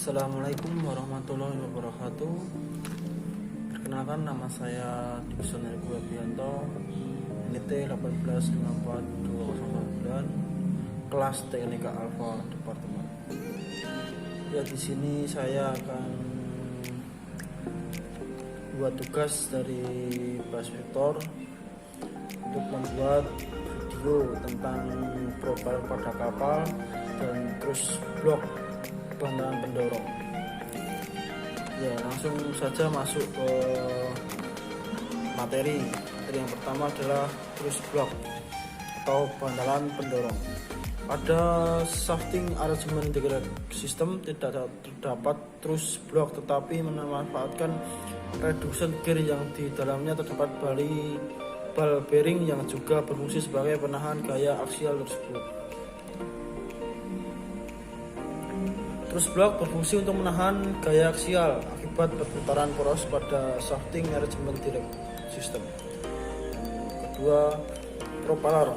Assalamualaikum warahmatullahi wabarakatuh. Perkenalkan, nama saya Dikson Eko Wibianto, NIT 1854209, kelas Teknika Alfa Departemen. Ya, di sini saya akan buat tugas dari Pak Victor untuk membuat video tentang profil pada kapal dan terus blok bantalan pendorong. Ya, langsung saja masuk ke materi. Yang pertama adalah truss block atau bantalan pendorong. Pada shafting arrangement integrated system tidak terdapat truss block, tetapi memanfaatkan reduction gear yang di dalamnya terdapat bal bearing yang juga berfungsi sebagai penahan gaya aksial tersebut. Truss block berfungsi untuk menahan gaya aksial akibat perputaran poros pada shafting arrangement system. Kedua, propeller.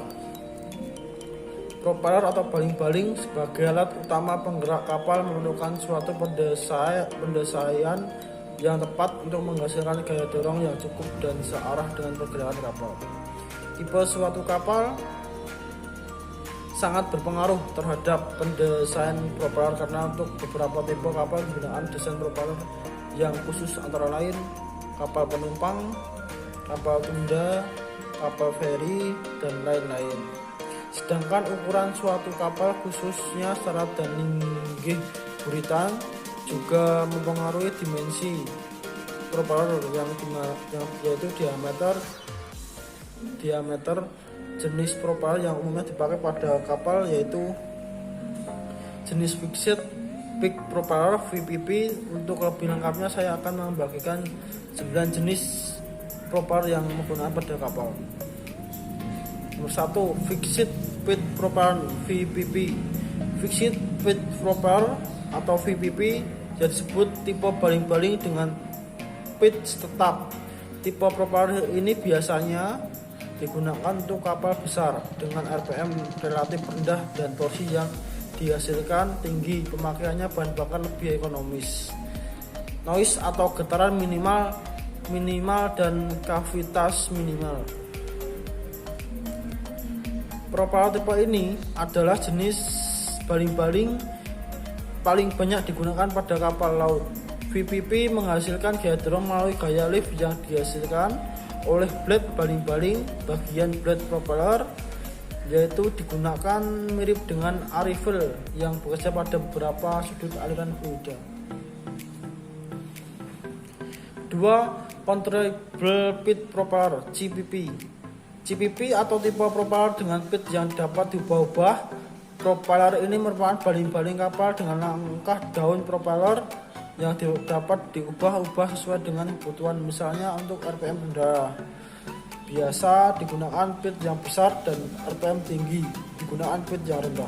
Propeller atau baling-baling sebagai alat utama penggerak kapal memerlukan suatu pendesaian yang tepat untuk menghasilkan gaya dorong yang cukup dan searah dengan pergerakan kapal. Tipe suatu kapal sangat berpengaruh terhadap pendesain propeller, karena untuk beberapa tipe kapal menggunakan desain propeller yang khusus, antara lain kapal penumpang, kapal tunda, kapal feri, dan lain-lain. Sedangkan ukuran suatu kapal khususnya syarat dan linggih buritan juga mempengaruhi dimensi propeller yang yaitu diameter jenis propeller yang umumnya dipakai pada kapal, yaitu jenis fixed peak propeller (VPP). Untuk lebih lengkapnya saya akan membagikan 9 jenis propeller yang menggunakan pada kapal. Nomor 1, fixed peak propeller (VPP). Fixed peak propeller atau VPP disebut tipe baling-baling dengan pitch tetap. Tipe propeller ini biasanya digunakan untuk kapal besar dengan RPM relatif rendah dan torsi yang dihasilkan tinggi. Pemakaiannya bahan bakar lebih ekonomis. Noise atau getaran minimal dan kavitas minimal. Propeller tipe ini adalah jenis baling-baling paling banyak digunakan pada kapal laut. VPP menghasilkan gaya dorong melalui gaya lift yang dihasilkan oleh blade baling-baling. Bagian blade propeller yaitu digunakan mirip dengan arrival yang bekerja pada beberapa sudut aliran fluida. 2. Controllable Pitch Propeller (CPP). CPP atau tipe propeller dengan pitch yang dapat diubah-ubah. Propeller ini merupakan baling-baling kapal dengan langkah daun propeller yang dapat diubah-ubah sesuai dengan kebutuhan. Misalnya untuk RPM rendah biasa digunakan pitch yang besar, dan RPM tinggi digunakan pitch yang rendah.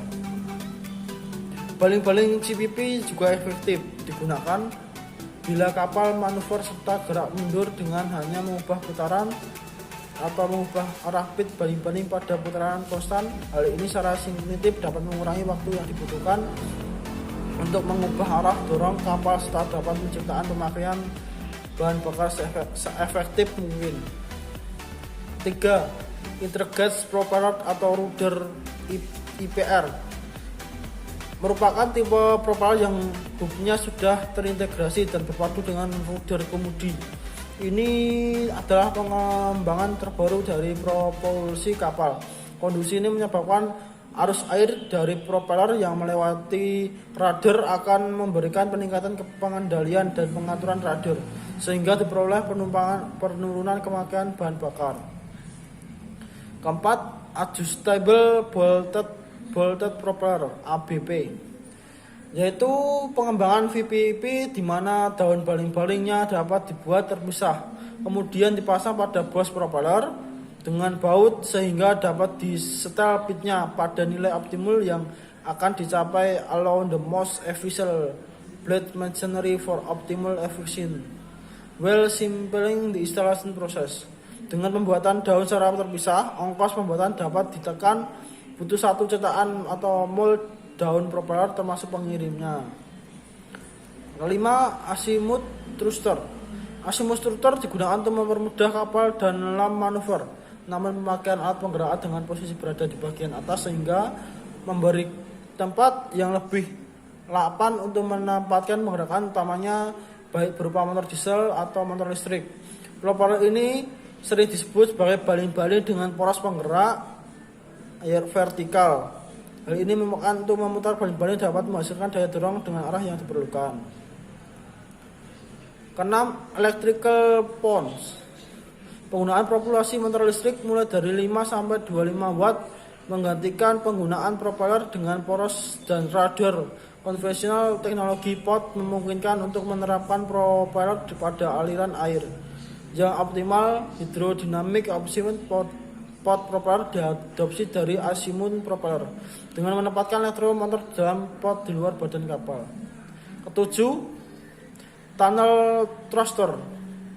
Baling-baling CPP juga efektif digunakan bila kapal manuver serta gerak mundur dengan hanya mengubah putaran atau mengubah arah pitch baling-baling pada putaran konstan. Hal ini secara signifikan dapat mengurangi waktu yang dibutuhkan untuk mengubah arah dorong kapal serta dapat menciptakan pemakaian bahan bakar seefektif mungkin. 3. Integrated Propeller atau rudder IPR merupakan tipe propeller yang hubnya sudah terintegrasi dan berpadu dengan rudder kemudi. Ini adalah pengembangan terbaru dari propulsi kapal. Kondisi ini menyebabkan arus air dari propeller yang melewati rudder akan memberikan peningkatan pengendalian dan pengaturan rudder, sehingga diperoleh penurunan pemakaian bahan bakar. 4. Adjustable Bolted Propeller (ABP), yaitu pengembangan VPP di mana daun baling-balingnya dapat dibuat terpisah, kemudian dipasang pada bos propeller dengan baut sehingga dapat disetel pitchnya pada nilai optimal yang akan dicapai. Allow the most efficient blade machinery for optimal efficiency while simplifying the installation process. Dengan pembuatan daun secara terpisah, ongkos pembuatan dapat ditekan. Butuh satu cetakan atau mold daun propeller termasuk pengirimnya. Kelima, azimuth thruster. Azimuth thruster digunakan untuk mempermudah kapal dalam manuver, namun pemakaian alat penggerak dengan posisi berada di bagian atas sehingga memberi tempat yang lebih lapang untuk menempatkan penggerakan utamanya baik berupa motor diesel atau motor listrik. Propeller ini sering disebut sebagai baling-baling dengan poros penggerak air vertikal. Hal ini memungkinkan untuk memutar baling-baling dapat menghasilkan daya dorong dengan arah yang diperlukan. Keenam, electrical pons. Penggunaan propulsi motor listrik mulai dari 5 sampai 25 watt menggantikan penggunaan propeller dengan poros dan radar konvensional. Teknologi pod memungkinkan untuk menerapkan propeller pada aliran air yang optimal. Hydrodynamic option pod propeller diadopsi dari azimuth propeller dengan menempatkan elektromotor dalam pod di luar badan kapal. Ketujuh, tunnel thruster.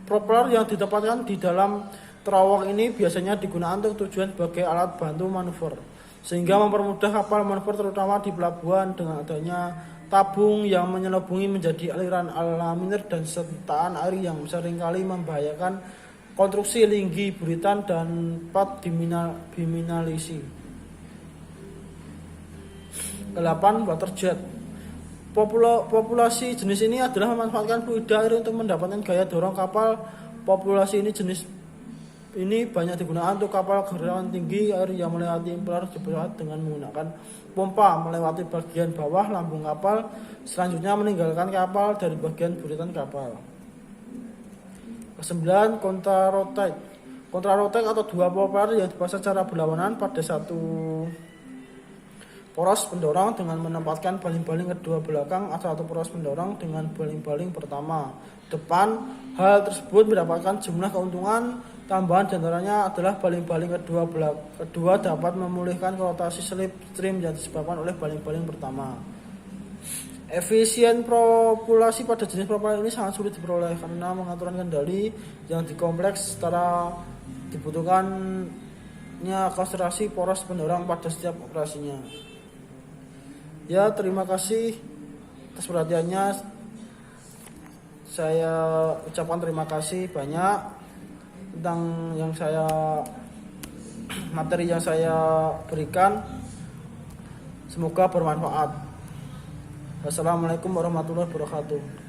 Propeller yang ditempatkan di dalam terowong ini biasanya digunakan untuk tujuan sebagai alat bantu manuver, sehingga mempermudah kapal manuver terutama di pelabuhan dengan adanya tabung yang menyelubungi menjadi aliran laminar dan sertaan air yang seringkali membahayakan konstruksi linggi buritan dan pot biminalisi. 8. Water jet. Populasi jenis ini adalah memanfaatkan fluida air untuk mendapatkan gaya dorong kapal. Populasi jenis ini banyak digunakan untuk kapal gerakan tinggi air yang melewati impeller di pesawat dengan menggunakan pompa melewati bagian bawah lambung kapal, selanjutnya meninggalkan kapal dari bagian buritan kapal. 9. Contrarotate. Contrarotate atau dua propeller yang dipasang secara berlawanan pada satu poros pendorong dengan menempatkan baling-baling kedua belakang atau satu poros pendorong dengan baling-baling pertama depan. Hal tersebut mendapatkan jumlah keuntungan tambahan, diantaranya adalah baling-baling kedua dapat memulihkan rotasi slipstream yang disebabkan oleh baling-baling pertama. Efisien propulsi pada jenis propeller ini sangat sulit diperoleh karena pengaturan kendali yang dikompleks secara dibutuhkannya konsentrasi poros pendorong pada setiap operasinya. Ya, terima kasih atas perhatiannya. Saya ucapkan terima kasih banyak tentang materi yang saya berikan. Semoga bermanfaat. Wassalamualaikum warahmatullahi wabarakatuh.